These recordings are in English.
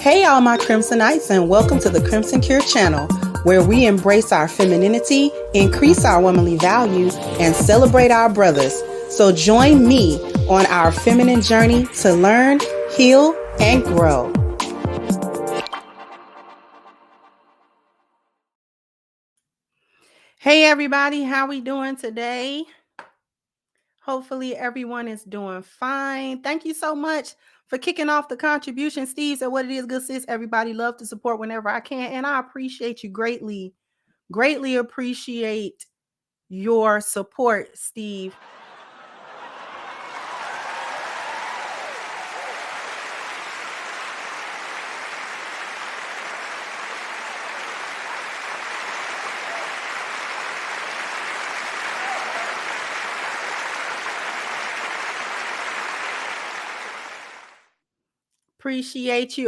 Hey all my Crimsonites, and welcome to the Crimson Cure channel, where we embrace our femininity, increase our womanly values, and celebrate our brothers. So join me on our feminine journey to learn, heal, and grow. Hey everybody, how we doing today? Hopefully everyone is doing fine. Thank you so much for kicking off the contribution. Steve said, what it is, good sis. Everybody love to support whenever I can. And I appreciate you greatly. Greatly appreciate your support, Steve. Appreciate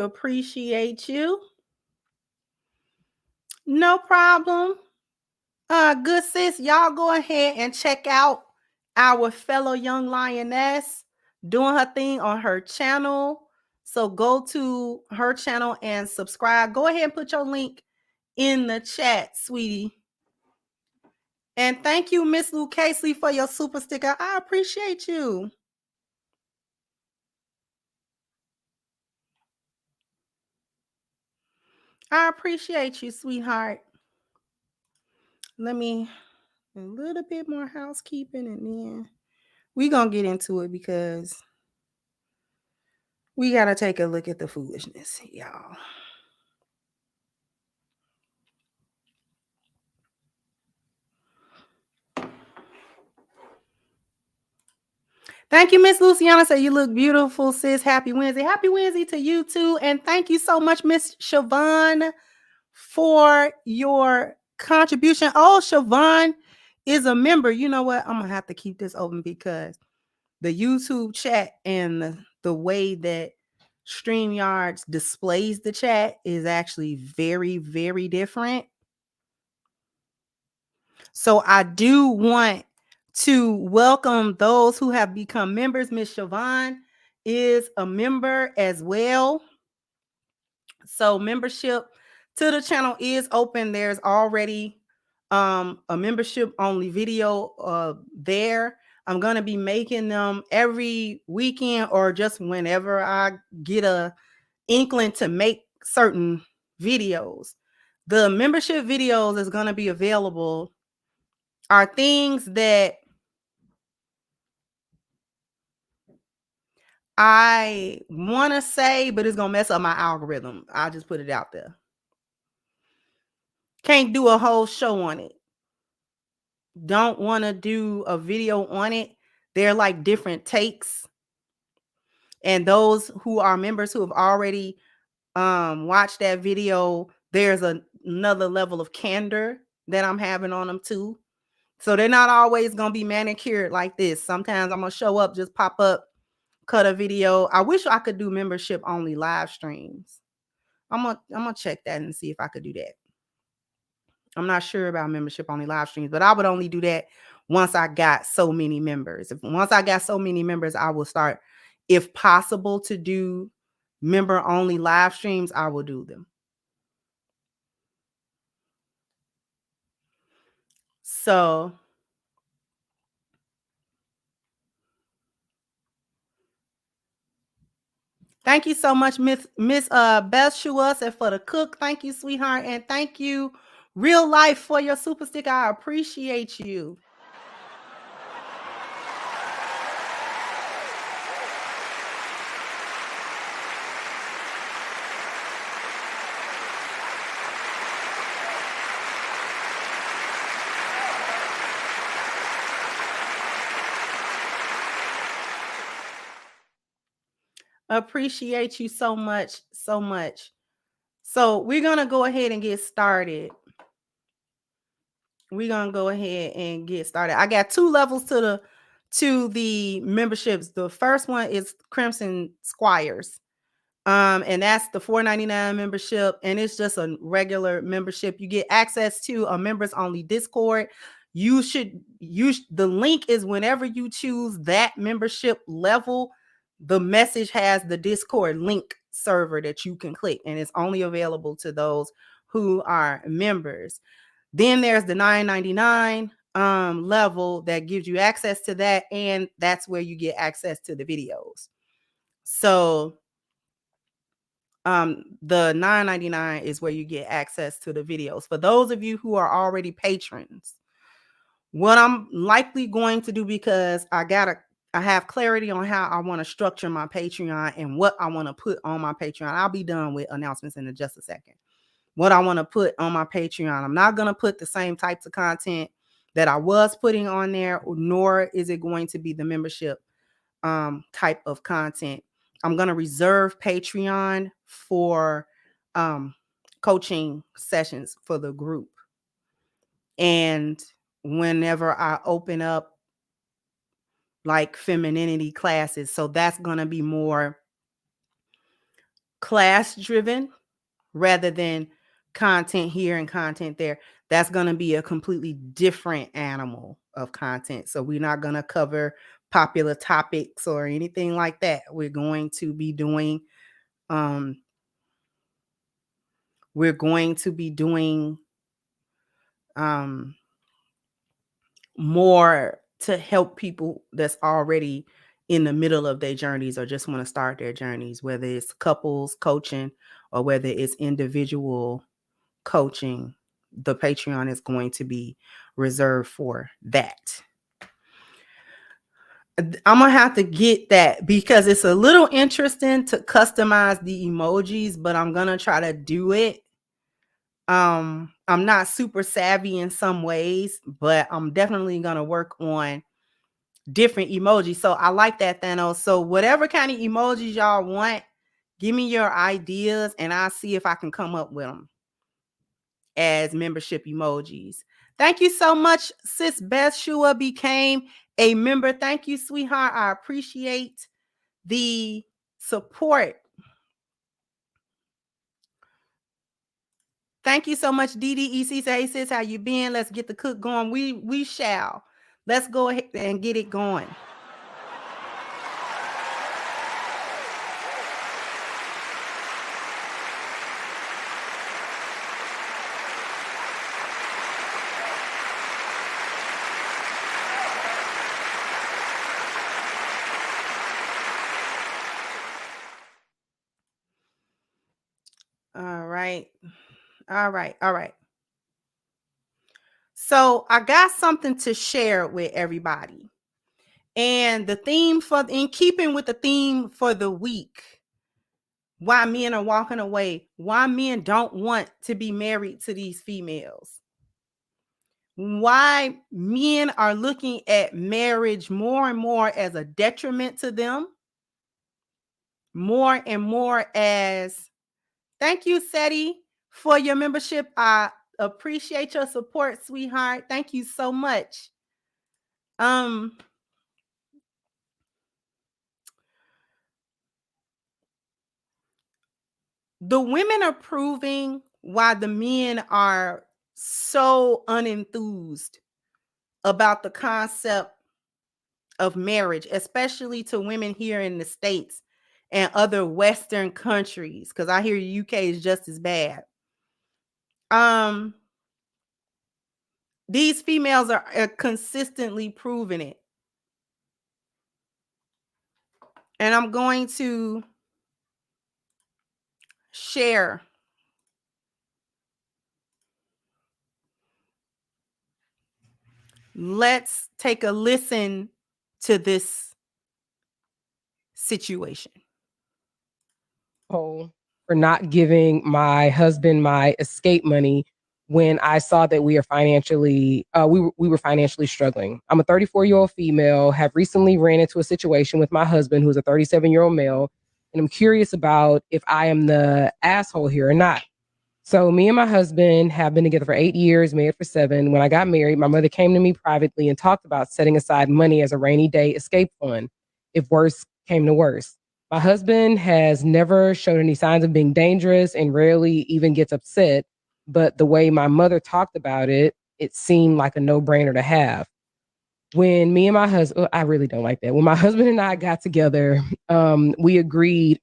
you. No problem. Good sis, y'all go ahead and check out our fellow young lioness doing her thing on her channel. So go to her channel and subscribe. Go ahead and put your link in the chat, sweetie. And thank you, Miss Lou Casey, for your super sticker. I appreciate you. I appreciate you, sweetheart. Let me a little bit more housekeeping and then we're going to get into it because we got to take a look at the foolishness, y'all. Thank you, Miss Luciana. Say you look beautiful, sis. Happy Wednesday. Happy Wednesday to you too. And thank you so much, Miss Siobhan, for your contribution. Oh, Siobhan is a member. You know what? I'm going to have to keep this open because the YouTube chat and the way that StreamYards displays the chat is actually very, very different. So I do want to welcome those who have become members. Miss Siobhan is a member as well. So membership to the channel is open. There's already a membership only video there. I'm going to be making them every weekend or just whenever I get a inkling to make certain videos. The membership videos is going to be available are things that I want to say, but it's going to mess up my algorithm. I'll just put it out there. Can't do a whole show on it. Don't want to do a video on it. They're like different takes. And those who are members who have already watched that video, there's another level of candor that I'm having on them too. So they're not always going to be manicured like this. Sometimes I'm going to show up, just pop up, cut a video. I wish I could do membership only live streams. I'm gonna check that and see if I could do that. I'm not sure about membership only live streams, but I would only do that once I got so many members. Once I got so many members, I will start, if possible, to do member only live streams. I will do them. So thank you so much, Miss Beth Shua said for the cook. Thank you, sweetheart. And thank you, Real Life, for your super sticker. I appreciate you. Appreciate you so much, so much. So we're going to go ahead and get started. I got two levels to the memberships. The first one is Crimson Squires. And that's the $4.99 membership, and it's just a regular membership. You get access to a members only Discord. The link is whenever you choose that membership level, the message has the Discord link server that you can click, and it's only available to those who are members. Then there's the $9.99 level that gives you access to that, and that's where you get access to the videos. So the $9.99 is where you get access to the videos. For those of you who are already patrons, what I'm likely going to do, because I have clarity on how I want to structure my Patreon and what I want to put on my Patreon. I'll be done with announcements in just a second. What I want to put on my Patreon, I'm not going to put the same types of content that I was putting on there, nor is it going to be the membership type of content. I'm going to reserve Patreon for coaching sessions for the group. And whenever I open up like femininity classes, so that's going to be more class driven rather than content here and content there. That's going to be a completely different animal of content. So we're not going to cover popular topics or anything like that. We're going to be doing more to help people that's already in the middle of their journeys or just want to start their journeys, whether it's couples coaching or whether it's individual coaching. The Patreon is going to be reserved for that. I'm going to have to get that because it's a little interesting to customize the emojis, but I'm going to try to do it. I'm not super savvy in some ways, but I'm definitely going to work on different emojis. So I like that, Thanos. So whatever kind of emojis y'all want, give me your ideas and I'll see if I can come up with them as membership emojis. Thank you so much. Sis Bethshua became a member. Thank you, sweetheart. I appreciate the support. Thank you so much, DDEC. Say, hey, sis, how you been? Let's get the cook going. We shall. Let's go ahead and get it going. All right. So I got something to share with everybody. And the theme in keeping with the theme for the week, why men are walking away, why men don't want to be married to these females, why men are looking at marriage more and more as a detriment to them, more and more as, thank you, Seti, for your membership. I appreciate your support, sweetheart. Thank you so much. The women are proving why the men are so unenthused about the concept of marriage, especially to women here in the States and other Western countries, because I hear UK is just as bad. These females are consistently proving it. And I'm going to share let's take a listen to this situation. For not giving my husband my escape money when I saw that we were financially struggling. I'm a 34-year-old female, have recently ran into a situation with my husband who's a 37-year-old male, and I'm curious about if I am the asshole here or not. So me and my husband have been together for 8 years, married for 7. When I got married, my mother came to me privately and talked about setting aside money as a rainy day escape fund if worse came to worse. My husband has never showed any signs of being dangerous and rarely even gets upset. But the way my mother talked about it, it seemed like a no-brainer to have. when me and my husband, I really don't like that. When my husband and I got together, we agreed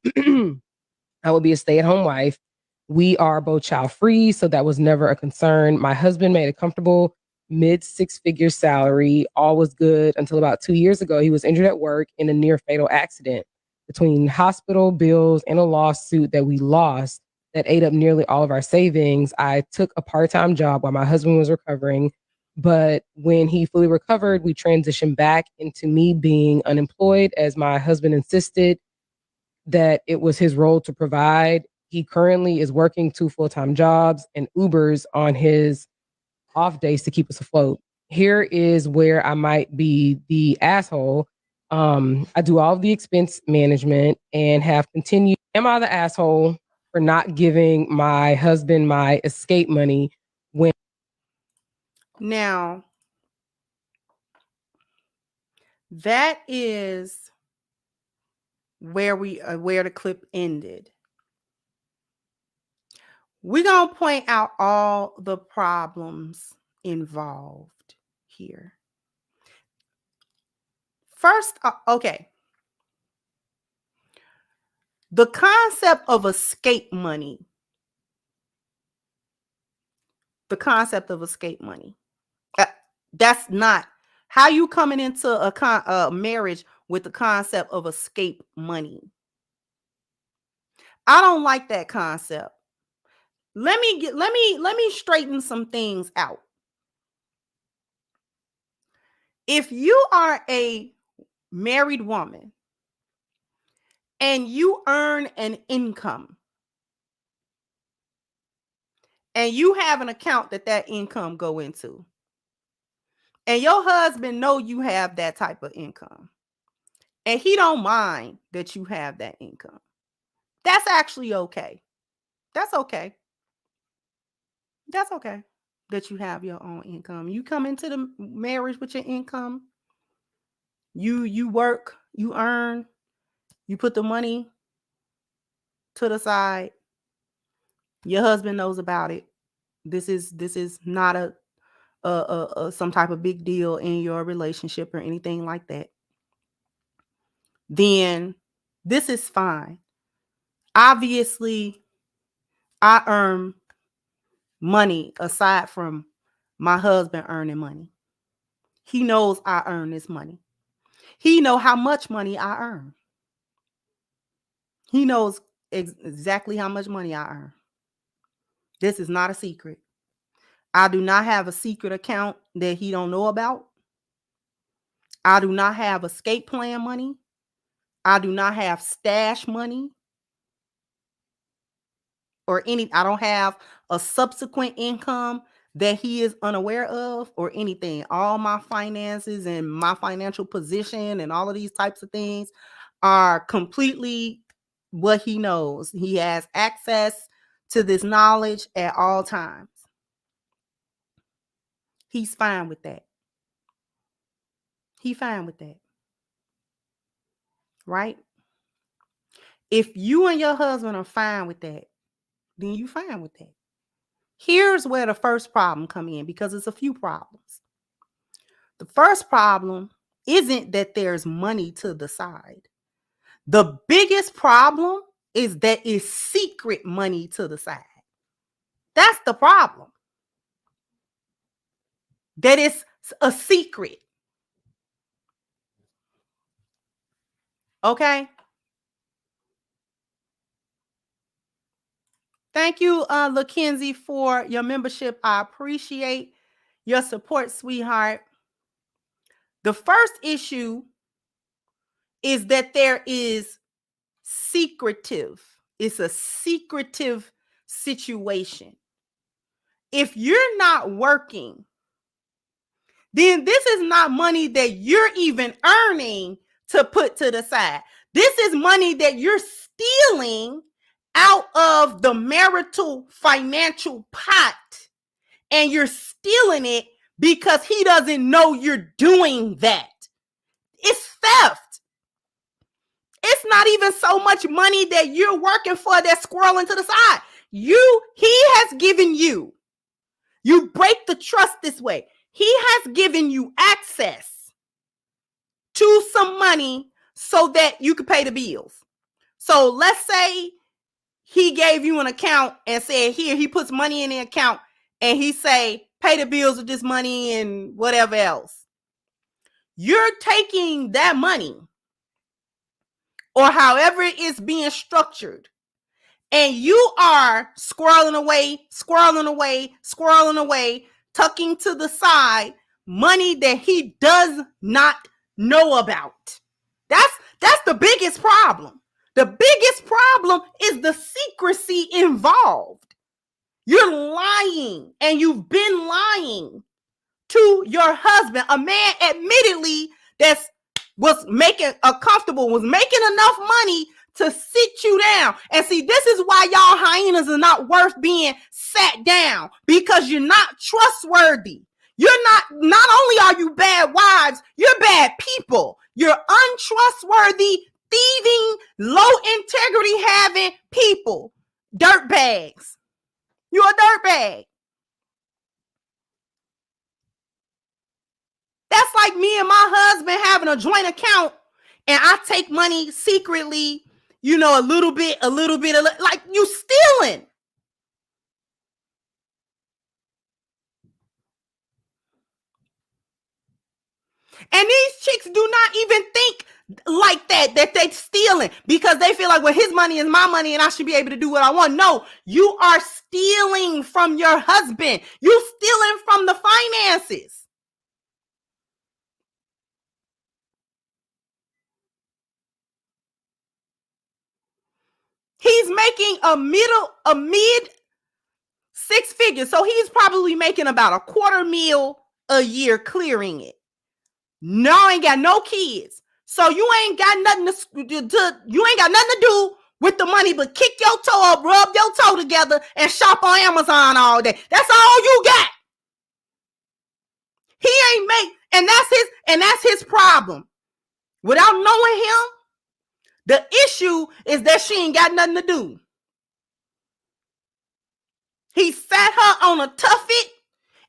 I would be a stay-at-home wife. We are both child-free, so that was never a concern. My husband made a comfortable mid-six-figure salary. All was good until about 2 years ago. He was injured at work in a near-fatal accident. Between hospital bills and a lawsuit that we lost that ate up nearly all of our savings, I took a part-time job while my husband was recovering. But when he fully recovered, we transitioned back into me being unemployed as my husband insisted that it was his role to provide. He currently is working 2 full-time jobs and Ubers on his off days to keep us afloat. Here is where I might be the asshole. I do all of the expense management and have continued. Am I the asshole for not giving my husband my escape money when? Now, that is where the clip ended. We're going to point out all the problems involved here. First, okay. The concept of escape money. That's not how you coming into a marriage with the concept of escape money. I don't like that concept. Let me straighten some things out. If you are a married woman and you earn an income and you have an account that income go into, and your husband know you have that type of income, and he don't mind that you have that income, that's actually okay. That's okay. That's okay that you have your own income. You come into the marriage with your income. You work, you earn, you put the money to the side. Your husband knows about it. This is not a some type of big deal in your relationship or anything like that. Then this is fine. Obviously, I earn money aside from my husband earning money. He knows I earn this money. He knows how much money I earn. He knows exactly how much money I earn. This is not a secret. I do not have a secret account that he don't know about. I do not have escape plan money. I do not have stash money or I don't have a subsequent income that he is unaware of or anything. All my finances and my financial position and all of these types of things are completely what he knows. He has access to this knowledge at all times. He's fine with that. He's fine with that. Right? If you and your husband are fine with that, then you fine with that. Here's where the first problem come in, because it's a few problems. The first problem isn't that there's money to the side. The biggest problem is that it's secret money to the side. That's the problem. That it's a secret. Okay? Thank you, LaKenzie, for your membership. I appreciate your support, sweetheart. The first issue is that there is secretive. It's a secretive situation. If you're not working, then this is not money that you're even earning to put to the side. This is money that you're stealing out of the marital financial pot, and you're stealing it because he doesn't know you're doing that. It's theft. It's not even so much money that you're working for that's squirreling to the side. He has given you break the trust this way. He has given you access to some money so that you could pay the bills. So let's say he gave you an account and said, here, he puts money in the account and he say, pay the bills with this money and whatever else. You're taking that money, or however it is being structured, and you are squirreling away, tucking to the side money that he does not know about. That's the biggest problem. The biggest problem is the secrecy involved. You're lying, and you've been lying to your husband, a man admittedly was making enough money to sit you down. And see, this is why y'all hyenas are not worth being sat down, because you're not trustworthy. Not only are you bad wives, you're bad people. You're untrustworthy, thieving, low integrity having people. Dirt bags. You're a dirt bag. That's like me and my husband having a joint account, and I take money secretly, a little bit, like you stealing. And these chicks do not even think like that they stealing, because they feel like, well, his money is my money and I should be able to do what I want. No, you are stealing from your husband. You stealing from the finances. He's making a mid six figures. So he's probably making about $250,000 a year clearing it. No, ain't got no kids. So you ain't got nothing to do with the money but kick your toe up, rub your toe together, and shop on Amazon all day. That's all you got. He ain't and that's his problem. Without knowing him, the issue is that she ain't got nothing to do. He sat her on a tuffet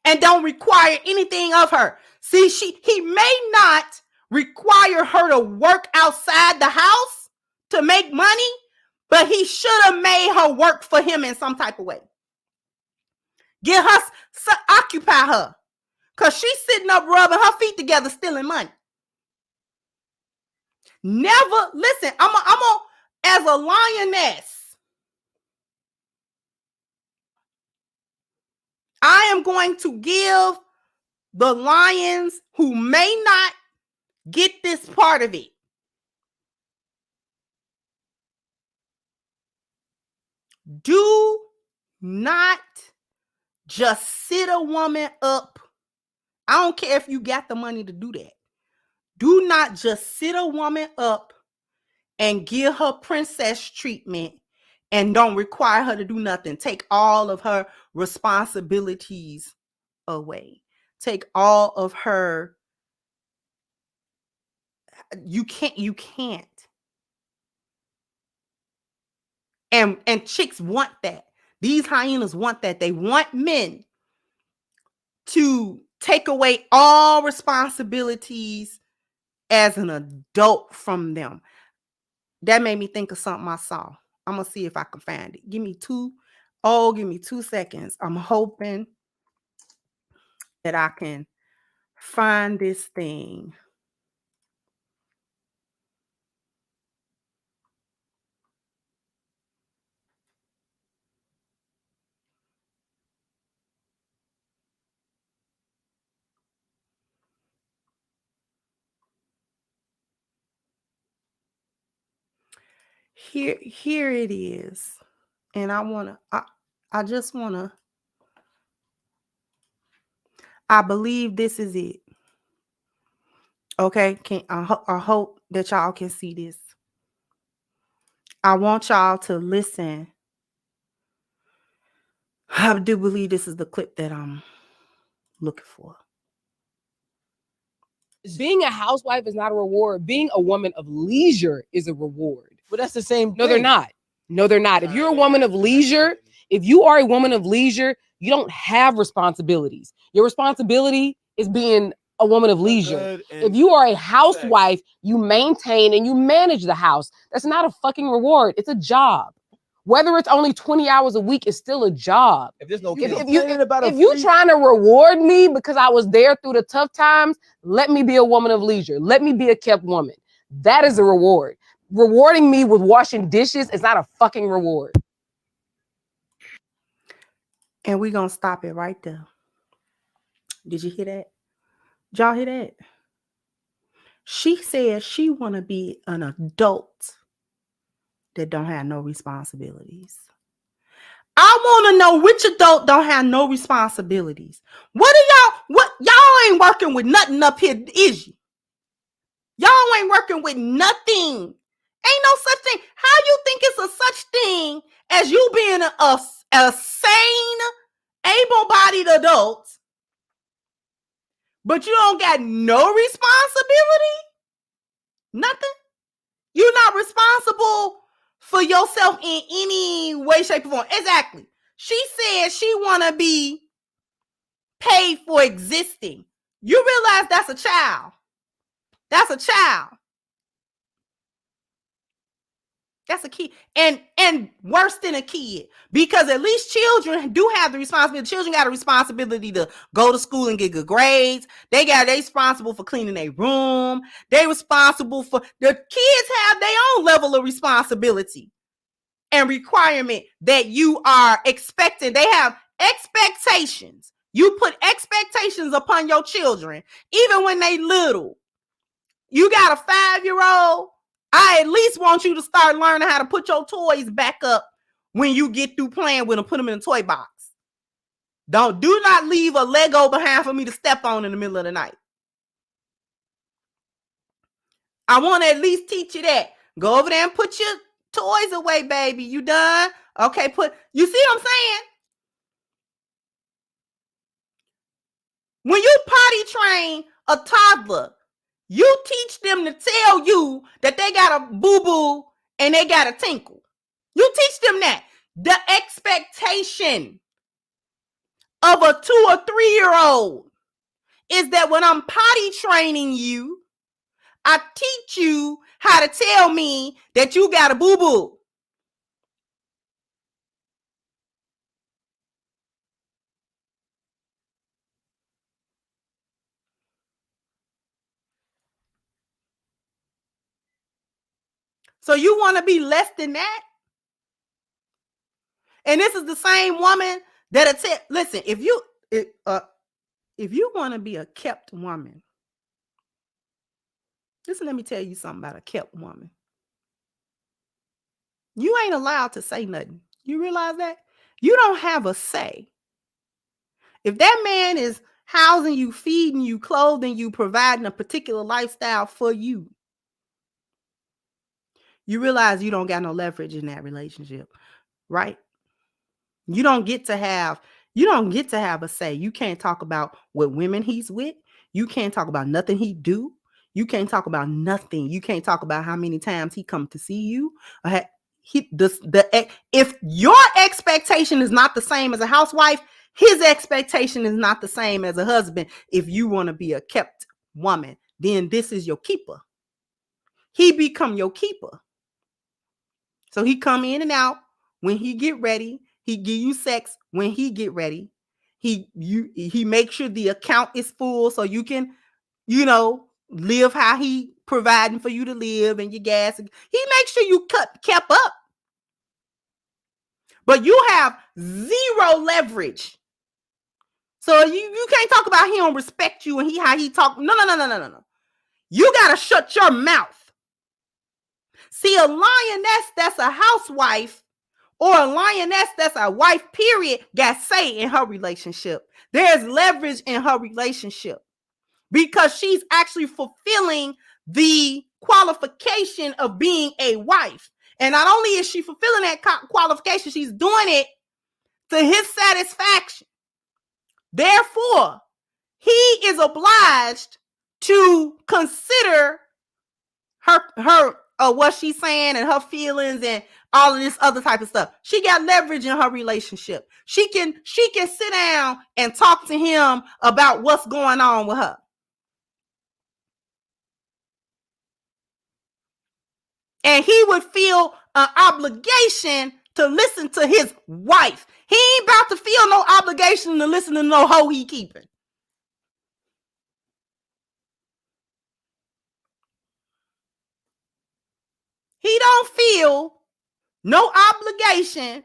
and don't require anything of her. See, he may not require her to work outside the house to make money, but he should have made her work for him in some type of way. Get her, occupy her, because she's sitting up rubbing her feet together, stealing money. Never, listen, I'm as a lioness, I am going to give the lions who may not get this part of it. Do not just sit a woman up. I don't care if you got the money to do that. Do not just sit a woman up and give her princess treatment and don't require her to do nothing. Take all of her responsibilities away. Take all of her. You can't. And chicks want that. These hyenas want that. They want men to take away all responsibilities as an adult from them. That made me think of something I saw. I'm going to see if I can find it. Give me 2 seconds. I'm hoping that I can find this thing. Here it is. And I just want to, I believe this is it. Okay, I hope that y'all can see this. I want y'all to listen. I do believe this is the clip that I'm looking for. Being a housewife is not a reward. Being a woman of leisure is a reward. But that's the same No, thing. they're not. No, they're not. If you're a woman of leisure, if you are a woman of leisure, you don't have responsibilities. Your responsibility is being a woman of leisure. If you are a housewife, you maintain and you manage the house. That's not a fucking reward. It's a job. Whether it's only 20 hours a week, it's still a job. If there's no if you trying to reward me because I was there through the tough times, let me be a woman of leisure. Let me be a kept woman. That is a reward. Rewarding me with washing dishes is not a fucking reward. And we're going to stop it right there. Did you hear that? Did y'all hear that? She said she want to be an adult that don't have no responsibilities. I want to know which adult don't have no responsibilities. What y'all ain't working with nothing up here, is you? Y'all ain't working with nothing. Ain't no such thing. How you think it's a such thing as you being a sane, able-bodied adult, but you don't got no responsibility? Nothing? You're not responsible for yourself in any way, shape, or form. Exactly. She said she want to be paid for existing. You realize that's a child. That's a child. That's a kid. And worse than a kid. Because at least children do have the responsibility. Children got a responsibility to go to school and get good grades. They responsible for cleaning their room. They responsible for, the kids have their own level of responsibility and requirement that you are expecting. They have expectations. You put expectations upon your children, even when they little. You got a 5-year-old. I at least want you to start learning how to put your toys back up when you get through playing with them. Put them in a toy box. Do not leave a Lego behind for me to step on in the middle of the night. I want to at least teach you that. Go over there and put your toys away, baby. You done? Okay, you see what I'm saying? When you potty train a toddler, you teach them to tell you that they got a boo-boo and they got a tinkle. You teach them that. The expectation of a 2 or 3-year-old is that when I'm potty training you, I teach you how to tell me that you got a boo-boo. So you want to be less than that? And this is the same woman that listen, if you want to be a kept woman, listen, let me tell you something about a kept woman. You ain't allowed to say nothing. You realize that? You don't have a say. If that man is housing you, feeding you, clothing you, providing a particular lifestyle for you, you realize you don't got no leverage in that relationship, right? You don't get to have a say. You can't talk about what women he's with. You can't talk about nothing he do. You can't talk about nothing. You can't talk about how many times he come to see you. If your expectation is not the same as a housewife, his expectation is not the same as a husband. If you want to be a kept woman, then this is your keeper. He become your keeper. So he come in and out when he get ready. He give you sex when he get ready. He makes sure the account is full so you can, live how he providing for you to live and your gas. He makes sure you kept up. But you have zero leverage. So you can't talk about he don't respect you and how he talk. No. You got to shut your mouth. See, a lioness that's a housewife or a lioness that's a wife, period, got say in her relationship. There's leverage in her relationship because she's actually fulfilling the qualification of being a wife. And not only is she fulfilling that qualification, she's doing it to his satisfaction. Therefore, he is obliged to consider her what she's saying and her feelings and all of this other type of stuff. She got leverage in her relationship. She can sit down and talk to him about what's going on with her. And he would feel an obligation to listen to his wife. He ain't about to feel no obligation to listen to no hoe he keeping. He don't feel no obligation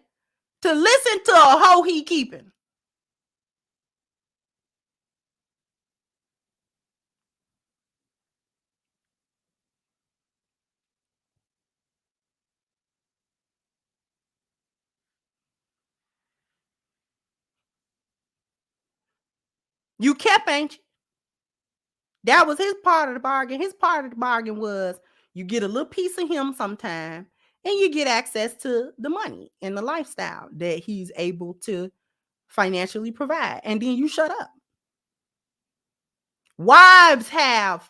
to listen to a hoe he keeping. You kept, ain't you? That was his part of the bargain. His part of the bargain was you get a little piece of him sometime and you get access to the money and the lifestyle that he's able to financially provide. And then you shut up. Wives have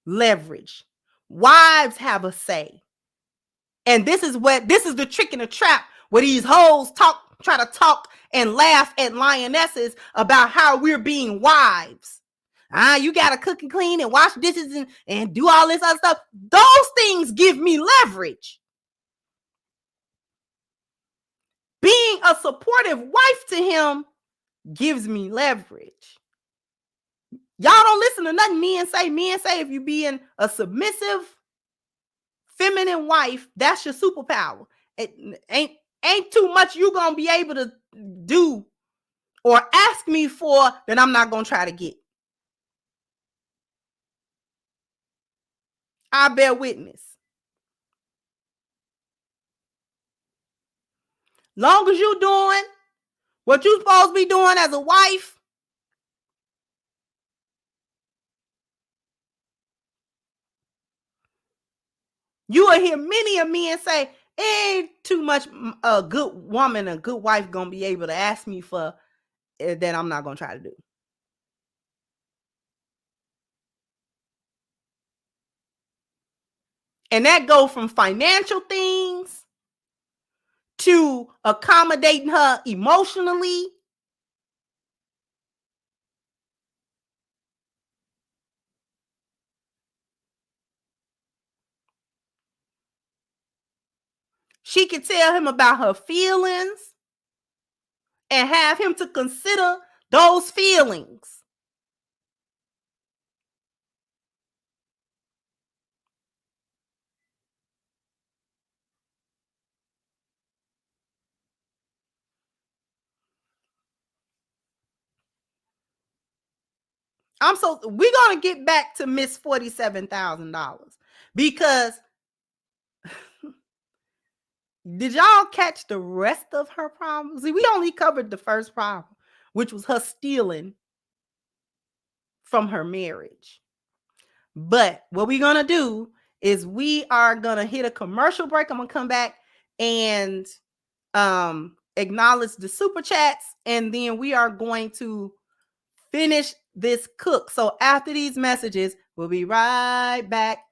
leverage. Wives have a say. And this is the trick and the trap where these hoes try to talk and laugh at lionesses about how we're being wives. You gotta cook and clean and wash dishes and do all this other stuff. Those things give me leverage. Being a supportive wife to him gives me leverage. Y'all don't listen to nothing men say. Men say if you being a submissive, feminine wife, that's your superpower. It ain't too much you gonna be able to do or ask me for that I'm not gonna try to get. I bear witness. Long as you doing what you supposed to be doing as a wife, you will hear many of men say, ain't too much a good woman, a good wife gonna be able to ask me for that I'm not gonna try to do. And that go from financial things to accommodating her emotionally. She could tell him about her feelings and have him to consider those feelings. We're gonna get back to Miss $47,000 because did y'all catch the rest of her problems? See, we only covered the first problem, which was her stealing from her marriage. But what we're gonna do is we are gonna hit a commercial break. I'm gonna come back and acknowledge the super chats, and then we are going to finish this cook. So after these messages, we'll be right back.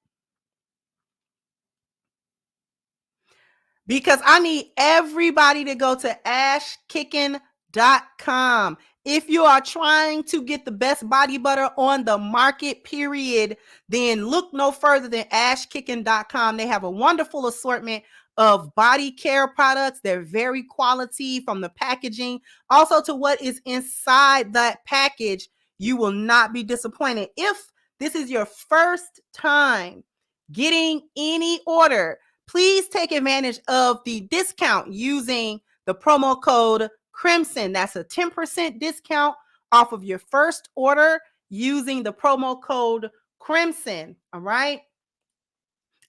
Because I need everybody to go to ashkicking.com. If you are trying to get the best body butter on the market, period, then look no further than ashkicking.com. They have a wonderful assortment of body care products. They're very quality from the packaging, also to what is inside that package. You will not be disappointed. If this is your first time getting any order, please take advantage of the discount using the promo code Crimson. That's a 10% discount off of your first order using the promo code Crimson. All right.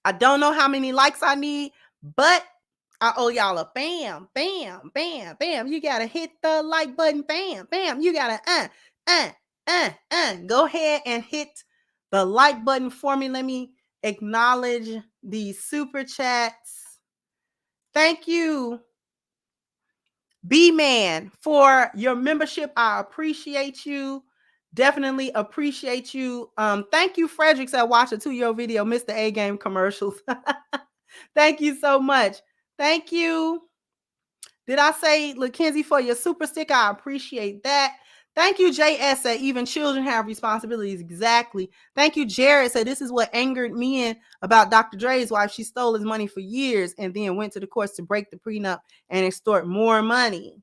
I don't know how many likes I need, but I owe y'all a bam, bam, bam, bam. You got to hit the like button. Bam, bam. You got to go ahead and hit the like button for me. Let me acknowledge the super chats. Thank you, B-Man, for your membership. I appreciate you. Definitely appreciate you. Thank you, Fredericks, that watched a 2-year video, Mr. A Game commercials. Thank you so much. Thank you. Did I say LaKenzie for your super sticker? I appreciate that. Thank you, JS. Said even children have responsibilities. Exactly. Thank you, Jared. Said this is what angered me in about Dr. Dre's wife. She stole his money for years and then went to the courts to break the prenup and extort more money.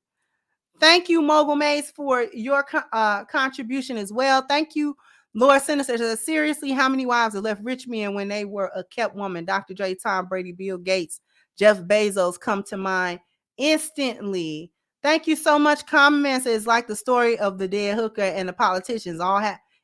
Thank you, Mogul Maze, for your contribution as well. Thank you, Lord Sinister. Seriously, how many wives have left rich men when they were a kept woman? Dr. Dre, Tom Brady, Bill Gates, Jeff Bezos come to mind instantly. Thank you so much. Comments is like the story of the dead hooker and the politicians.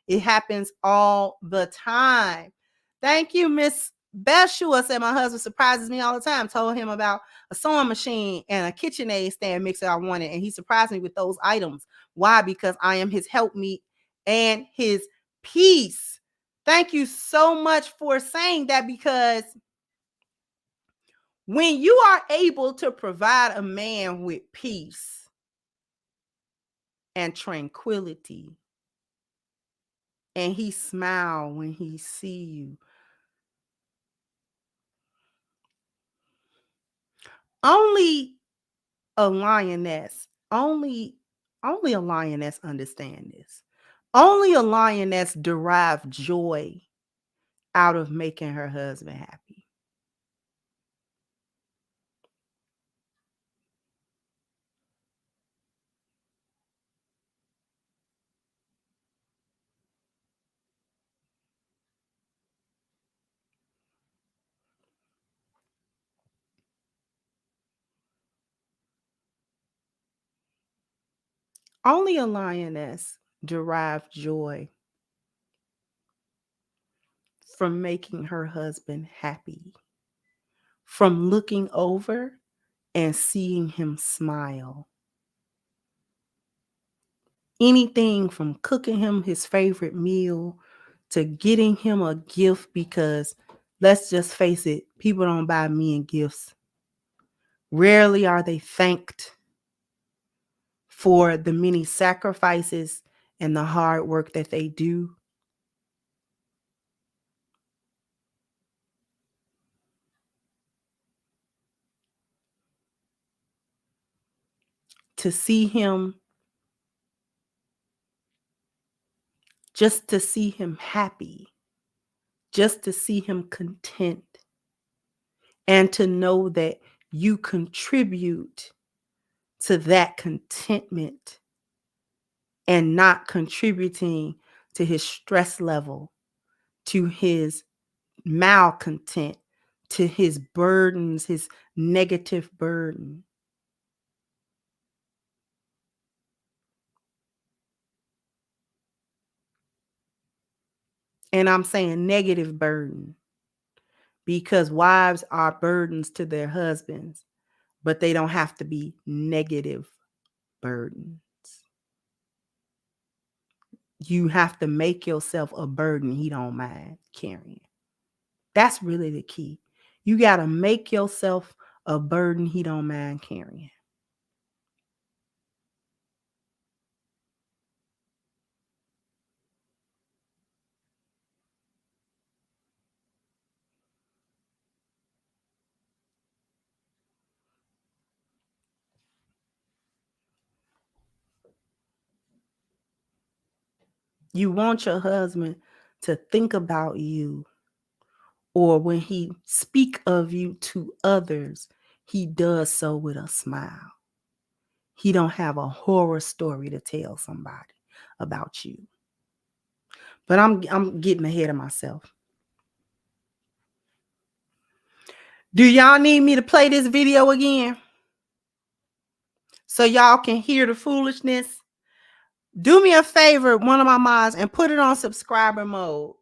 It happens all the time. Thank you, Miss Beshua. Said my husband surprises me all the time. Told him about a sewing machine and a KitchenAid stand mixer I wanted, and he surprised me with those items. Why? Because I am his helpmeet and his peace. Thank you so much for saying that, because when you are able to provide a man with peace and tranquility, and he smile when he see you, only a lioness, only a lioness understand this. Only a lioness derive joy out of making her husband happy. Only a lioness derive joy from making her husband happy, from looking over and seeing him smile. Anything from cooking him his favorite meal to getting him a gift, because let's just face it, people don't buy men gifts. Rarely are they thanked for the many sacrifices and the hard work that they do. To see him, just to see him happy, just to see him content, and to know that you contribute to that contentment and not contributing to his stress level, to his malcontent, to his burdens, his negative burden. And I'm saying negative burden, because wives are burdens to their husbands, but they don't have to be negative burdens. You have to make yourself a burden he don't mind carrying. That's really the key. You got to make yourself a burden he don't mind carrying. You want your husband to think about you, or when he speak of you to others, he does so with a smile. He don't have a horror story to tell somebody about you. But I'm getting ahead of myself. Do y'all need me to play this video again so y'all can hear the foolishness? Do me a favor, one of my mods, and put it on subscriber mode.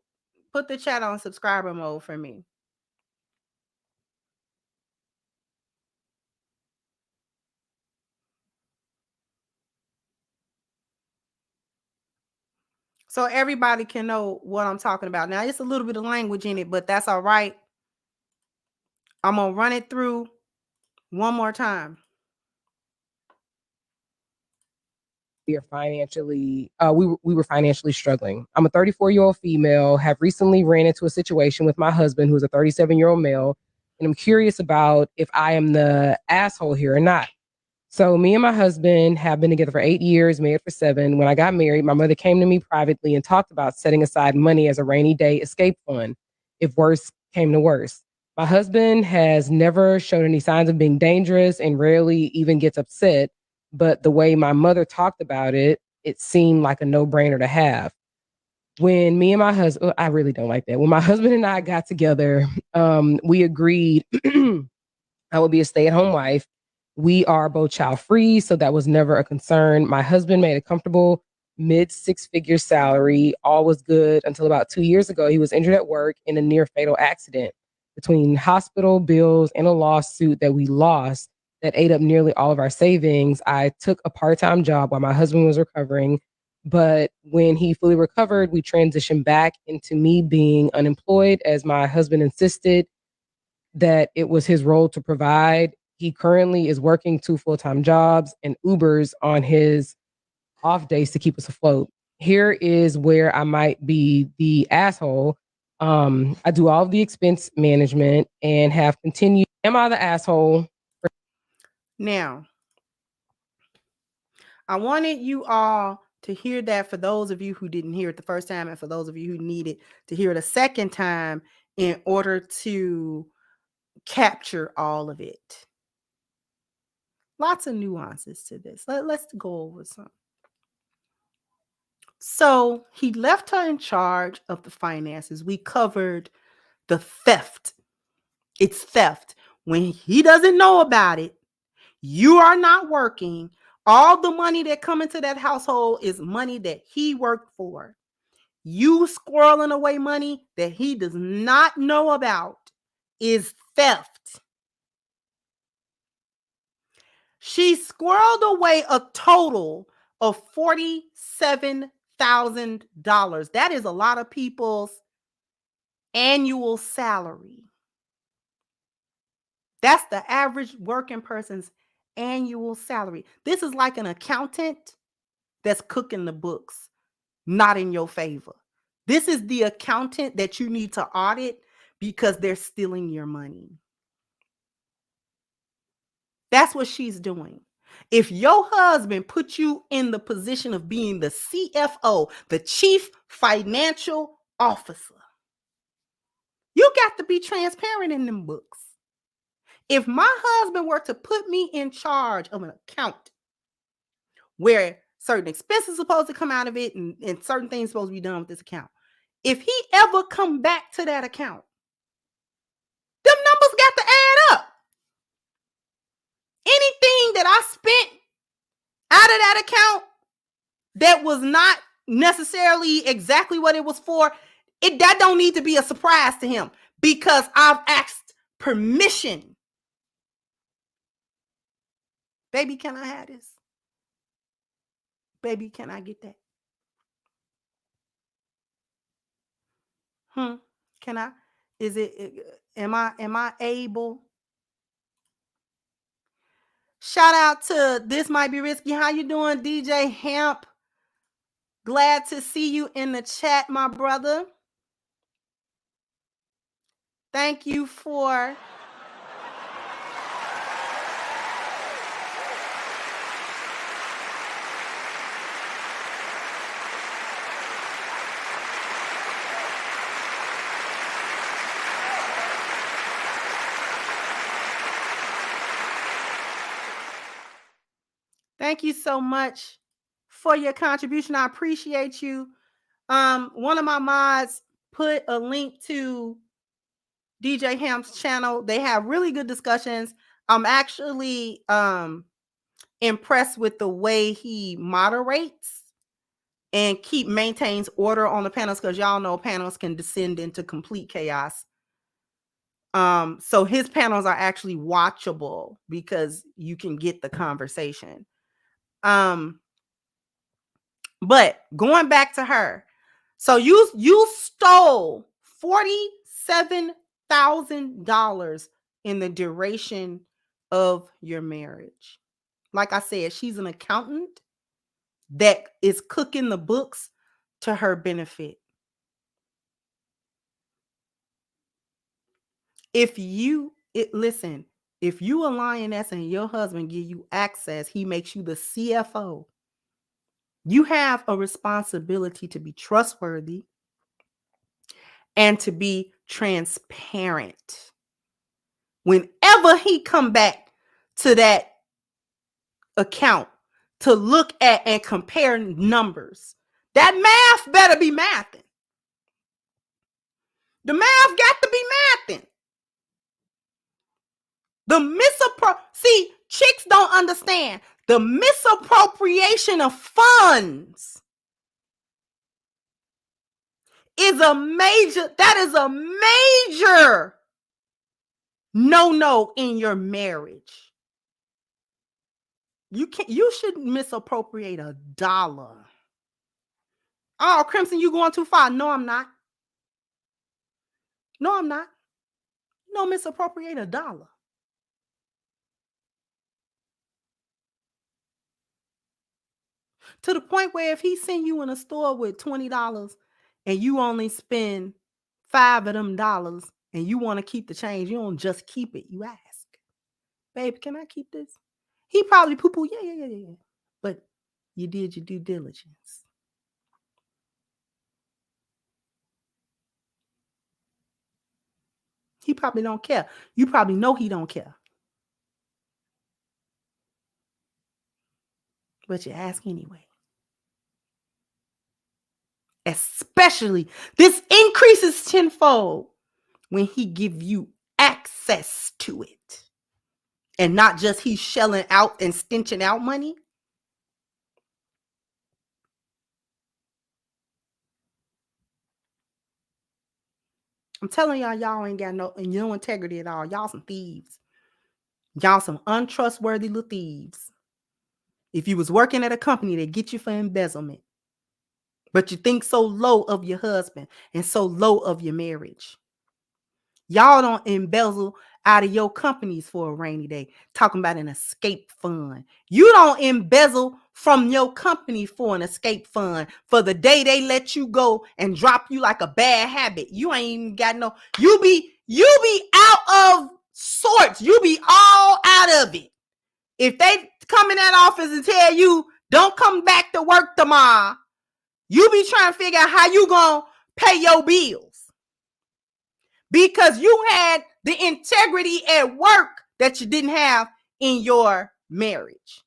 Put the chat on subscriber mode for me. So everybody can know what I'm talking about. Now, it's a little bit of language in it, but that's all right. I'm going to run it through one more time. We are financially, we were financially struggling. I'm a 34-year-old female, have recently ran into a situation with my husband, who's a 37-year-old male, and I'm curious about if I am the asshole here or not. So me and my husband have been together for 8 years, married for 7. When I got married, my mother came to me privately and talked about setting aside money as a rainy day escape fund if worse came to worse. My husband has never showed any signs of being dangerous and rarely even gets upset. But the way my mother talked about it, it seemed like a no brainer to have. When me and my husband, I really don't like that. When my husband and I got together, we agreed I would be a stay at home wife. We are both child free, so that was never a concern. My husband made a comfortable mid six-figure salary. All was good until about 2 years ago. He was injured at work in a near fatal accident. Between hospital bills and a lawsuit that we lost that ate up nearly all of our savings, I took a part time job while my husband was recovering. But when he fully recovered, we transitioned back into me being unemployed as my husband insisted that it was his role to provide. He currently is working 2 full-time jobs and Ubers on his off days to keep us afloat. Here is where I might be the asshole. I do all of the expense management and have continued. Am I the asshole? Now, I wanted you all to hear that for those of you who didn't hear it the first time, and for those of you who needed to hear it a second time in order to capture all of it. Lots of nuances to this. Let's go over some. So he left her in charge of the finances. We covered the theft. It's theft. When he doesn't know about it, you are not working. All the money that come into that household is money that he worked for. You squirreling away money that he does not know about is theft. She squirreled away a total of $47,000. That is a lot of people's annual salary. That's the average working person's annual salary. This is like an accountant that's cooking the books, not in your favor. This is the accountant that you need to audit because they're stealing your money. That's what she's doing. If your husband put you in the position of being the CFO, the chief financial officer, you got to be transparent in them books. If my husband were to put me in charge of an account where certain expenses are supposed to come out of it and certain things supposed to be done with this account, if he ever come back to that account, them numbers got to add up. Anything that I spent out of that account that was not necessarily exactly what it was for, that don't need to be a surprise to him because I've asked permission. Baby, can I have this? Baby, can I get that? Can I? Is it? Am I able? Shout out to This Might Be Risky. How you doing, DJ Hamp? Glad to see you in the chat, my brother. Thank you for Thank you so much for your contribution. I appreciate you. One of my mods put a link to DJ Hamp's channel. They have really good discussions. I'm actually impressed with the way he moderates and maintains order on the panels, because y'all know panels can descend into complete chaos. So his panels are actually watchable because you can get the conversation. But going back to her, so you stole $47,000 in the duration of your marriage. Like I said, she's an accountant that is cooking the books to her benefit. Listen, If you a lioness and your husband give you access, he makes you the CFO. You have a responsibility to be trustworthy and to be transparent. Whenever he come back to that account to look at and compare numbers, that math better be mathing. The math got to be mathing. See, chicks don't understand. The misappropriation of funds is a major no in your marriage. You shouldn't misappropriate $1. Oh, Crimson, you going too far. No, I'm not. No, misappropriate $1. To the point where if he send you in a store with $20 and you only spend $5 of them dollars and you want to keep the change, you don't just keep it. You ask, babe, can I keep this? He probably poo-poo, yeah. But you did your due diligence. He probably don't care. You probably know he don't care. But you ask anyway. Especially, this increases tenfold when he give you access to it. And not just he's shelling out and stenching out money. I'm telling y'all ain't got no integrity at all. Y'all some thieves. Y'all some untrustworthy little thieves. If you was working at a company, they get you for embezzlement. But you think so low of your husband and so low of your marriage. Y'all don't embezzle out of your companies for a rainy day. Talking about an escape fund. You don't embezzle from your company for an escape fund for the day they let you go and drop you like a bad habit. You ain't even got no, you be out of sorts. You be all out of it. If they come in that office and tell you, don't come back to work tomorrow, you be trying to figure out how you gonna pay your bills. Because you had the integrity at work that you didn't have in your marriage.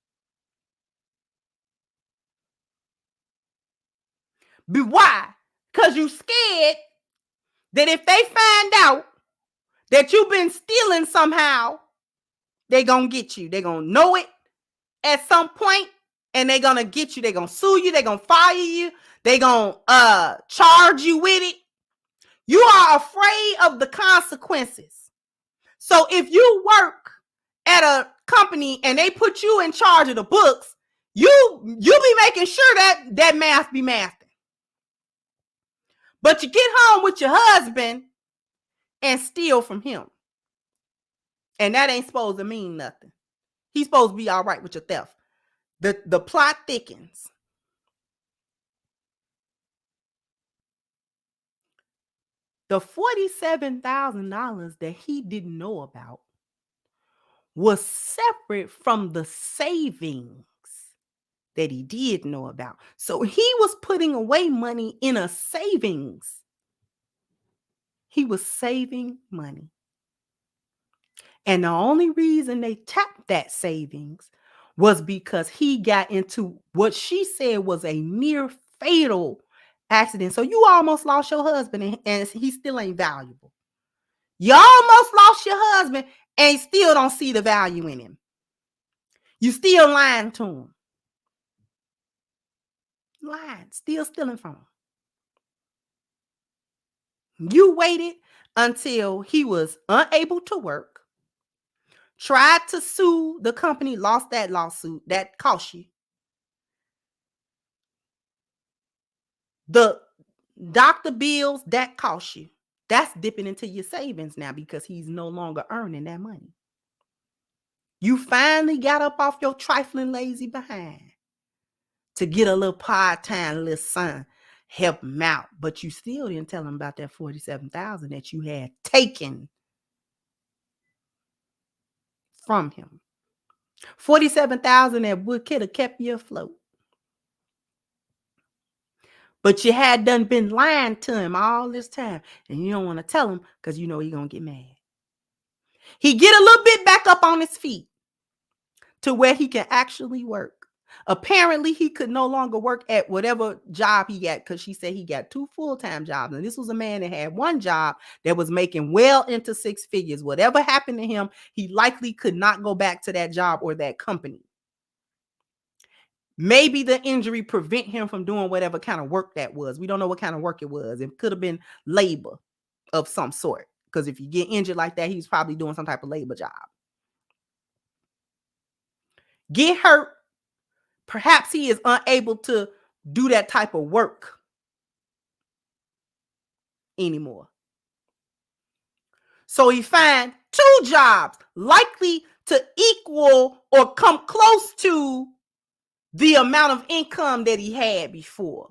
But why? Because you scared that if they find out that you've been stealing somehow, they're going to get you. They're going to know it at some point, and they're going to get you. They're going to sue you. They're going to fire you. They're going to charge you with it. You are afraid of the consequences. So if you work at a company and they put you in charge of the books, you be making sure that math be mathing. But you get home with your husband and steal from him. And that ain't supposed to mean nothing. He's supposed to be all right with your theft. The plot thickens. The $47,000 that he didn't know about was separate from the savings that he did know about. So he was putting away money in a savings. He was saving money. And the only reason they tapped that savings was because he got into what she said was a near fatal accident. So you almost lost your husband and he still ain't valuable. You almost lost your husband and still don't see the value in him. You still lying to him. Lying, still stealing from him. You waited until he was unable to work, tried to sue the company, lost that lawsuit, that cost you. The doctor bills, that cost you. That's dipping into your savings now because he's no longer earning that money. You finally got up off your trifling lazy behind to get a little part-time little son, help him out. But you still didn't tell him about that $47,000 that you had taken from him. 47,000 that could have kept you afloat. But you had done been lying to him all this time, and you don't want to tell him because you know he's going to get mad. He get a little bit back up on his feet to where he can actually work. Apparently, he could no longer work at whatever job he got because she said he got 2 full-time jobs. And this was a man that had one job that was making well into 6 figures. Whatever happened to him, he likely could not go back to that job or that company. Maybe the injury prevent him from doing whatever kind of work that was. We don't know what kind of work it was. It could have been labor of some sort. Because if you get injured like that, he's probably doing some type of labor job. Get hurt. Perhaps he is unable to do that type of work anymore. So he find 2 jobs likely to equal or come close to the amount of income that he had before.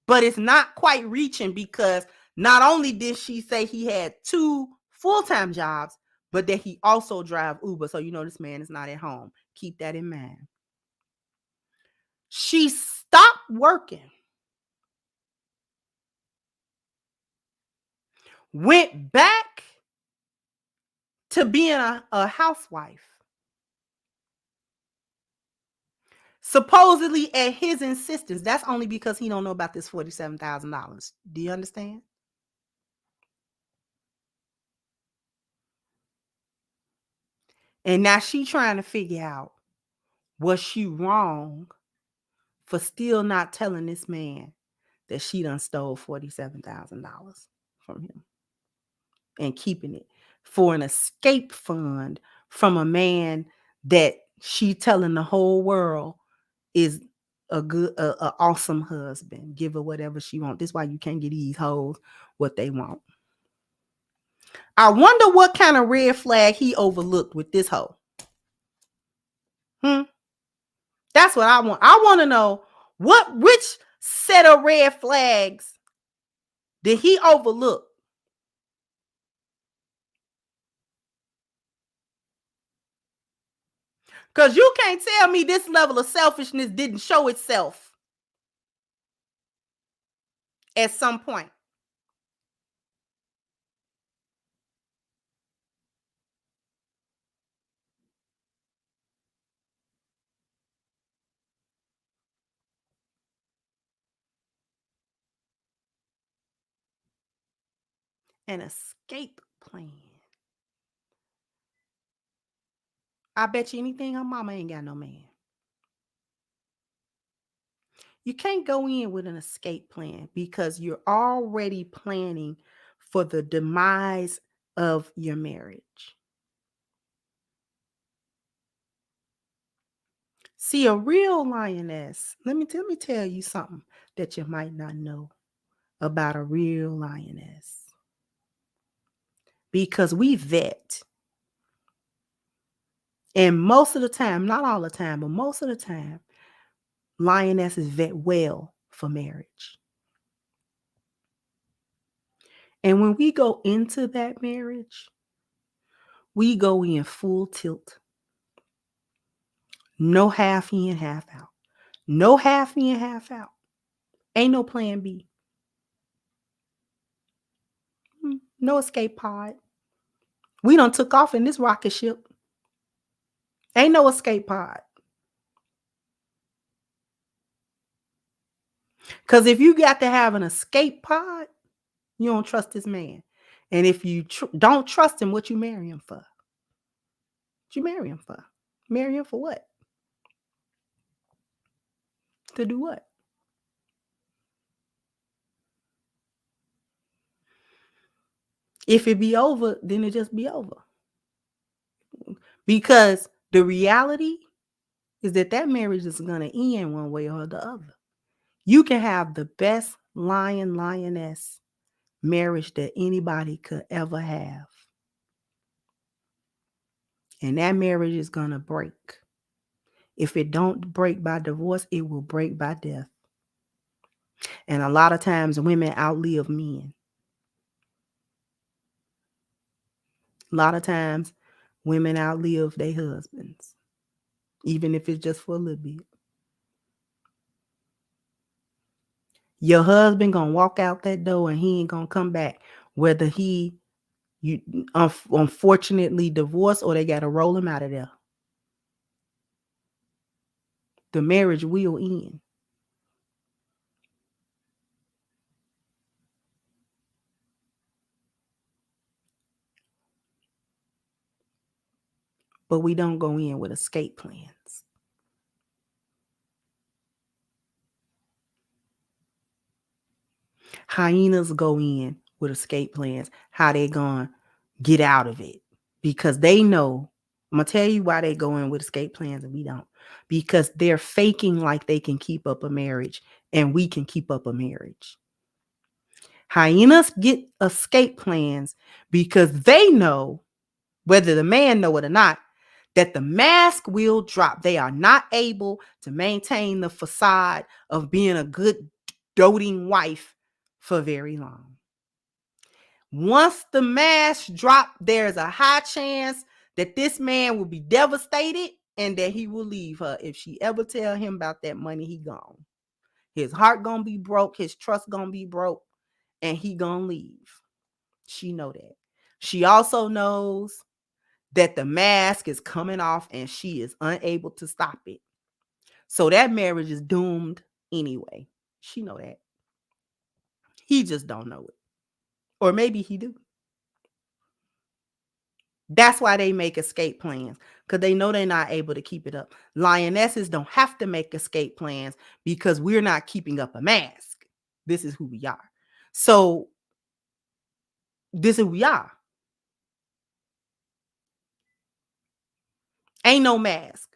But it's not quite reaching because not only did she say he had 2 full-time jobs, but that he also drive Uber. So you know this man is not at home. Keep that in mind. She stopped working, went back to being a housewife. Supposedly at his insistence. That's only because he don't know about this $47,000. Do you understand? And now she trying to figure out, was she wrong for still not telling this man that she done stole $47,000 from him and keeping it for an escape fund from a man that she telling the whole world is a good, awesome husband. Give her whatever she wants. This is why you can't get these hoes what they want. I wonder what kind of red flag he overlooked with this hoe. That's what I want. I want to know which set of red flags did he overlook? Because you can't tell me this level of selfishness didn't show itself at some point. An escape plan. I bet you anything her mama ain't got no man. You can't go in with an escape plan because you're already planning for the demise of your marriage. See, a real lioness, let me tell you something that you might not know about a real lioness. Because we vet. And most of the time, not all the time, but most of the time, lionesses vet well for marriage. And when we go into that marriage, we go in full tilt. No half in, half out. No half in, half out. Ain't no plan B. No escape pod. We done took off in this rocket ship. Ain't no escape pod. Because if you got to have an escape pod, you don't trust this man. And if you don't trust him, what you marry him for? What you marry him for? Marry him for what? To do what? If it be over, then it just be over. Because the reality is that marriage is going to end one way or the other. You can have the best lioness marriage that anybody could ever have. And that marriage is going to break. If it don't break by divorce, it will break by death. And a lot of times women outlive men. A lot of times Women outlive their husbands, even if it's just for a little bit. Your husband gonna walk out that door and he ain't gonna come back, whether you unfortunately divorced or they gotta roll him out of there. The marriage will end. But we don't go in with escape plans. Hyenas go in with escape plans, how they gonna get out of it. Because they know, I'm gonna tell you why they go in with escape plans and we don't. Because they're faking like they can keep up a marriage and we can keep up a marriage. Hyenas get escape plans because they know, whether the man know it or not, that the mask will drop. They are not able to maintain the facade of being a good doting wife for very long. Once the mask drop, there's a high chance that this man will be devastated and that he will leave her. If she ever tell him about that money, he gone. His heart gonna be broke, his trust gonna be broke, and he gonna leave. She know that. She also knows that the mask is coming off and she is unable to stop it. So that marriage is doomed anyway. She know that. He just don't know it. Or maybe he do. That's why they make escape plans, because they know they're not able to keep it up. Lionesses don't have to make escape plans because we're not keeping up a mask. This is who we are. So this is who we are. Ain't no mask.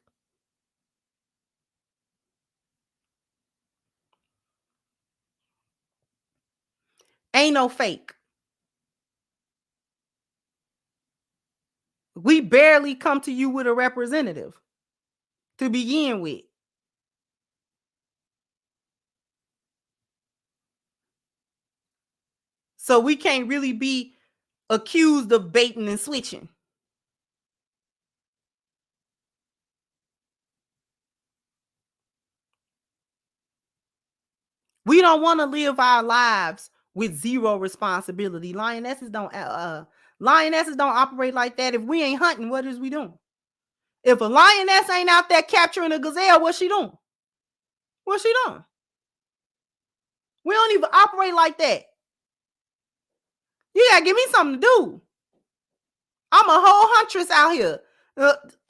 Ain't no fake. We barely come to you with a representative to begin with. So we can't really be accused of baiting and switching. We don't want to live our lives with zero responsibility. Lionesses don't operate like that. If we ain't hunting, what is we doing? If a lioness ain't out there capturing a gazelle, what's she doing? What's she doing? We don't even operate like that. You gotta give me something to do. I'm a whole huntress out here.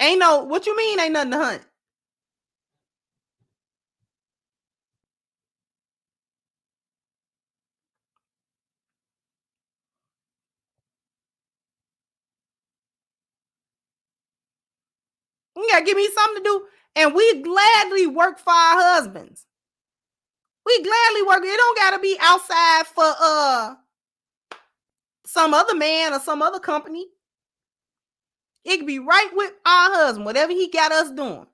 Ain't no, what you mean ain't nothing to hunt? You gotta give me something to do. And we gladly work for our husbands. We gladly work. It don't gotta be outside for some other man or some other company. It could be right with our husband, whatever he got us doing.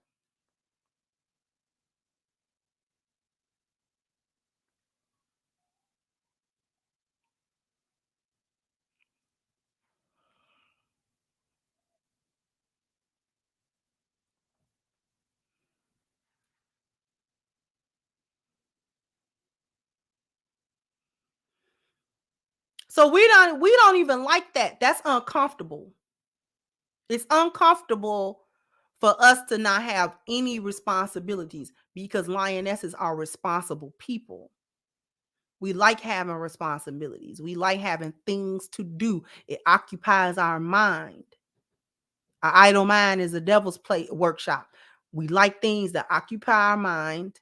So we don't even like that. That's uncomfortable. It's uncomfortable for us to not have any responsibilities because lionesses are responsible people. We like having responsibilities. We like having things to do. It occupies our mind. Our idle mind is a devil's play workshop. We like things that occupy our mind.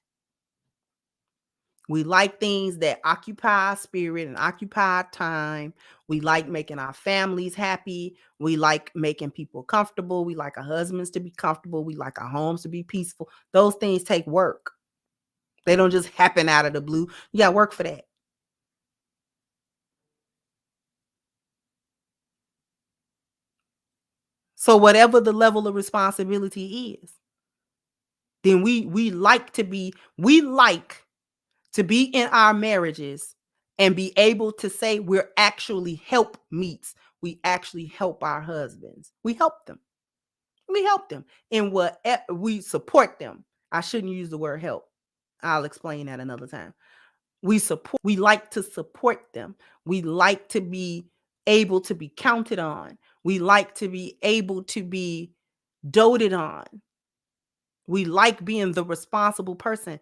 We like things that occupy our spirit and occupy our time. We like making our families happy. We like making people comfortable. We like our husbands to be comfortable. We like our homes to be peaceful. Those things take work. They don't just happen out of the blue. You got to work for that. So whatever the level of responsibility is, then we like to be in our marriages and be able to say we're actually help meets. We actually help our husbands. We help them. We help them in what we support them. I shouldn't use the word help. I'll explain that another time. We like to support them. We like to be able to be counted on. We like to be able to be doted on. We like being the responsible person.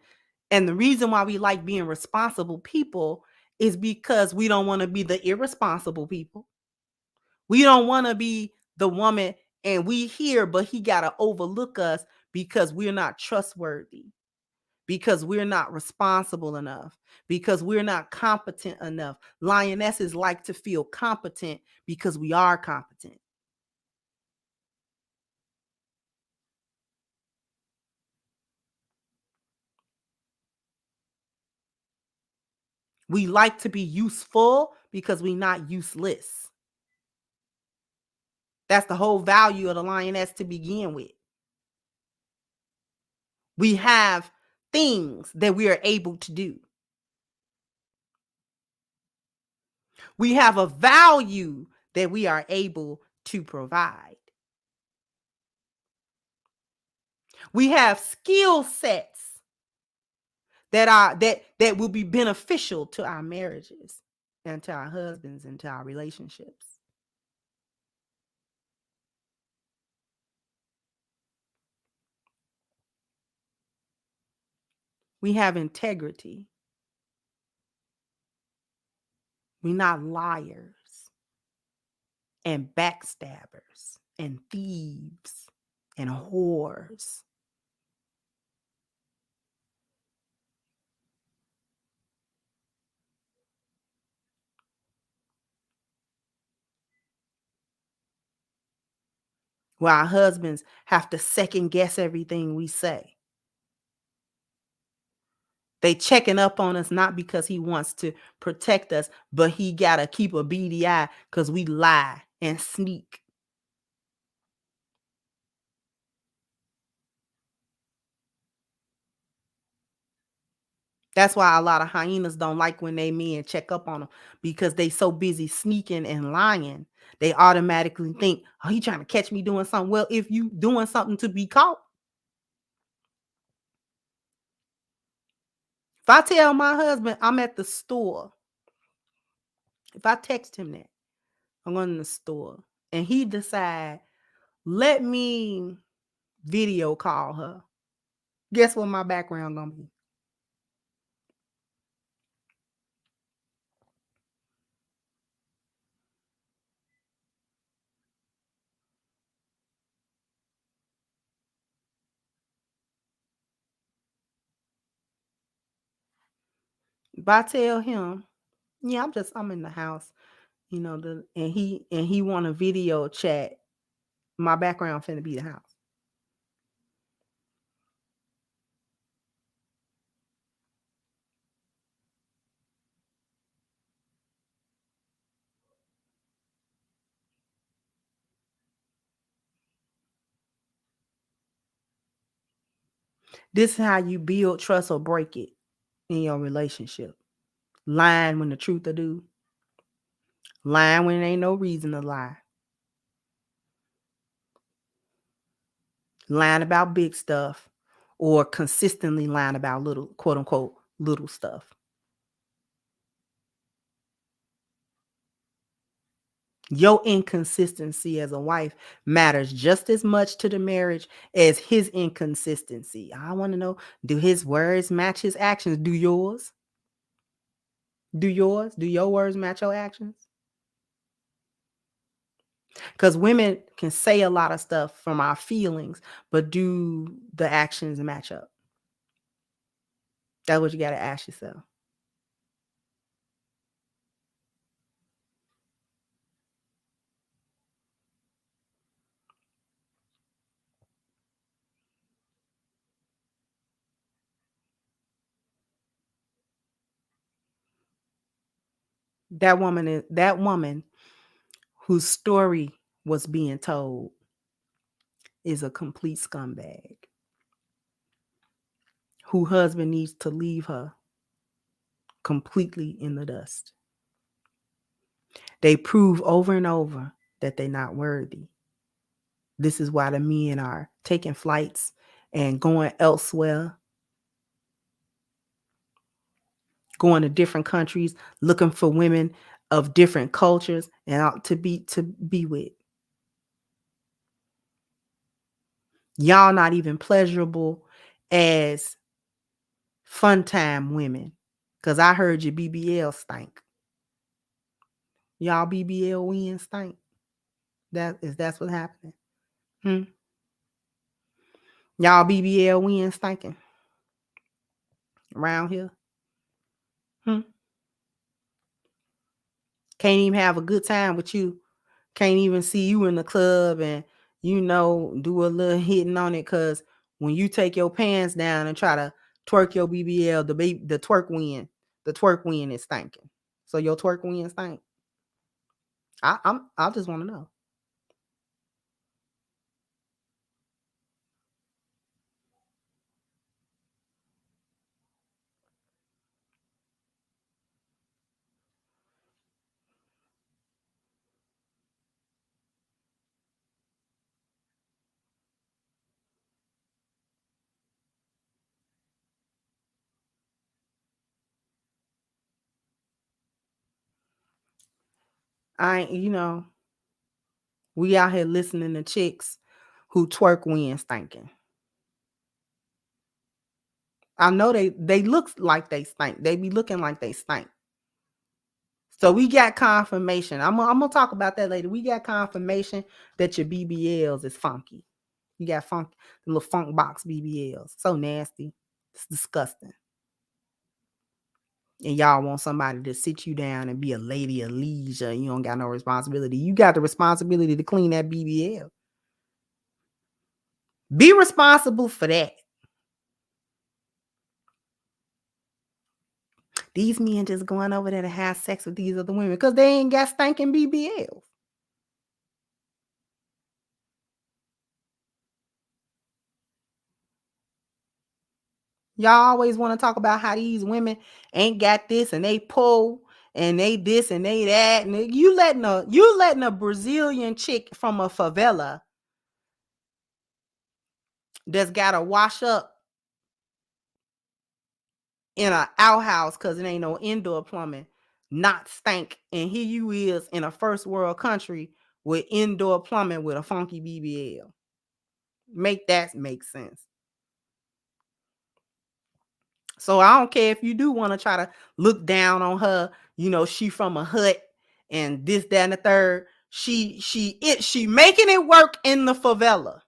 And the reason why we like being responsible people is because we don't want to be the irresponsible people. We don't want to be the woman and we here, but he got to overlook us because we're not trustworthy, because we're not responsible enough, because we're not competent enough. Lionesses like to feel competent because we are competent. We like to be useful because we're not useless. That's the whole value of the lioness to begin with. We have things that we are able to do. We have a value that we are able to provide. We have skill sets that will be beneficial to our marriages and to our husbands and to our relationships. We have integrity. We're not liars and backstabbers and thieves and whores. Where our husbands have to second guess everything we say. They checking up on us not because he wants to protect us, but he got to keep a beady eye because we lie and sneak. That's why a lot of hyenas don't like when they men check up on them, because they so busy sneaking and lying. They automatically think, oh, he trying to catch me doing something. Well, if you doing something to be caught. If I tell my husband I'm at the store, if I text him that, I'm going to the store, and he decide, let me video call her. Guess what my background going to be? If I tell him, yeah, I'm in the house, and he want a video chat, my background finna be the house. This is how you build trust or break it in your relationship. Lying when the truth are due. Lying when there ain't no reason to lie. Lying about big stuff or consistently lying about little, quote unquote, little stuff. Your inconsistency as a wife matters just as much to the marriage as his inconsistency. I want to know, do his words match his actions? Do yours? Do yours? Do your words match your actions? Because women can say a lot of stuff from our feelings, but do the actions match up? That's what you got to ask yourself. That woman whose story was being told is a complete scumbag. Whose husband needs to leave her completely in the dust. They prove over and over that they're not worthy. This is why the men are taking flights and going elsewhere, going to different countries, looking for women of different cultures and to be with. Y'all not even pleasurable as fun time women. Cause I heard your BBL stink. Y'all BBL win stink. That's what's happening. Y'all BBL win stinking around here. Can't even have a good time with you. Can't even see you in the club and do a little hitting on it, because when you take your pants down and try to twerk your BBL, the twerk win is stinking. So your twerk win stink. I just want to know. We out here listening to chicks who twerk win stinking. I know they look like they stink. They be looking like they stink. So we got confirmation. I'm gonna talk about that later. We got confirmation that your BBLs is funky. You got funk, the little funk box BBLs. So nasty. It's disgusting. And y'all want somebody to sit you down and be a lady of leisure. You don't got no responsibility. You got the responsibility to clean that BBL. Be responsible for that. These men just going over there to have sex with these other women because they ain't got stinking BBLs. Y'all always want to talk about how these women ain't got this and they pull and they this and they that. And you letting a Brazilian chick from a favela that's got to wash up in an outhouse because it ain't no indoor plumbing not stink. And here you is in a first world country with indoor plumbing with a funky BBL. Make that make sense. So I don't care if you do want to try to look down on her, she from a hut and this, that, and the third. She making it work in the favela.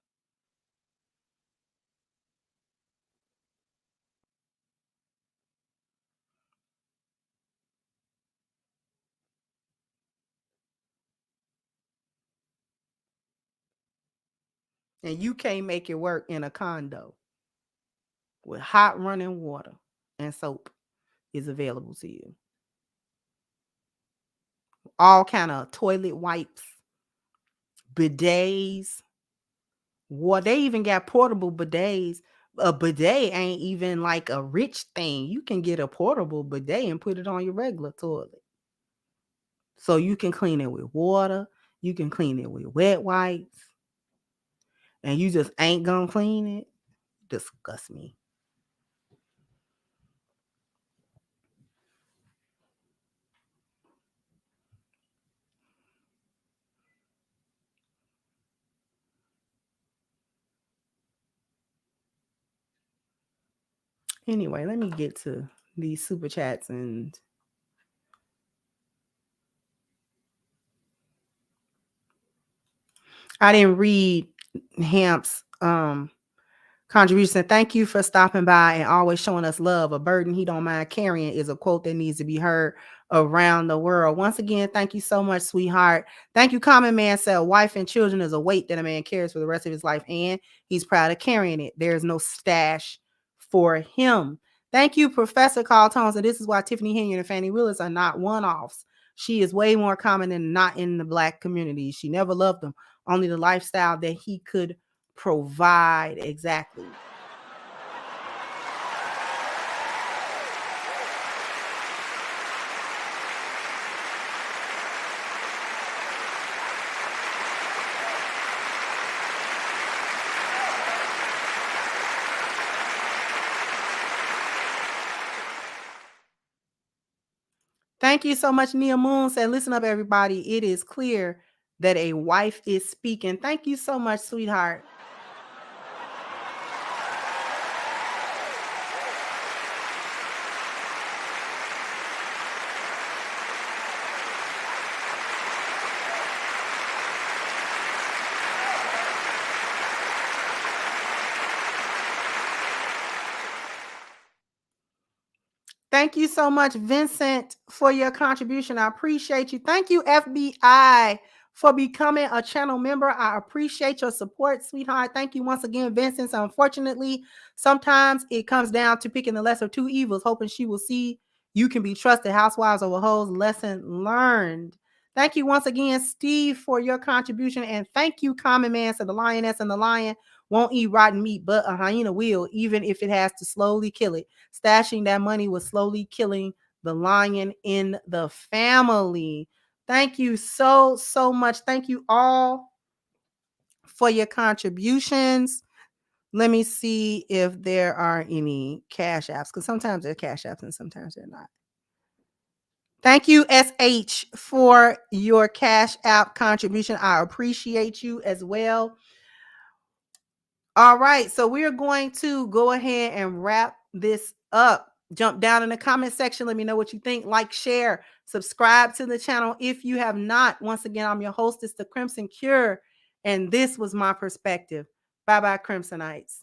And you can't make it work in a condo with hot running water and soap is available to you. All kind of toilet wipes, bidets. They even got portable bidets. A bidet ain't even like a rich thing. You can get a portable bidet and put it on your regular toilet. So you can clean it with water. You can clean it with wet wipes. And you just ain't gonna clean it. Disgust me. Anyway, let me get to these super chats and I didn't read Hamp's contribution. Thank you for stopping by and always showing us love. A burden he don't mind carrying is a quote that needs to be heard around the world. Once again, thank you so much, sweetheart. Thank you. Common Man said, wife and children is a weight that a man carries for the rest of his life, and he's proud of carrying it. There is no stash for him. Thank you, Professor Carl Tones. And this is why Tiffany Henry and Fannie Willis are not one-offs. She is way more common than not in the Black community. She never loved them, only the lifestyle that he could provide. Exactly. Thank you so much. Nia Moon said, listen up, everybody. It is clear that a wife is speaking. Thank you so much, sweetheart. Thank you so much, Vincent, for your contribution. I appreciate you. Thank you, FBI, for becoming a channel member. I appreciate your support, sweetheart. Thank you once again, Vincent. So unfortunately, sometimes it comes down to picking the lesser of two evils, hoping she will see you can be trusted. Housewives over hoes, lesson learned. Thank you once again, Steve, for your contribution. And thank you, Common Man, said the lioness and the lion won't eat rotten meat, but a hyena will, even if it has to slowly kill it. Stashing that money was slowly killing the lion in the family. Thank you so much. Thank you all for your contributions. Let me see if there are any cash apps, because sometimes they're cash apps and sometimes they're not. Thank you, SH, for your cash app contribution. I appreciate you as well. All right, so we're going to go ahead and wrap this up. Jump down in the comment section. Let me know what you think. Like, share, subscribe to the channel if you have not. Once again, I'm your hostess, The Crimson Cure, and this was my perspective. Bye-bye, Crimsonites.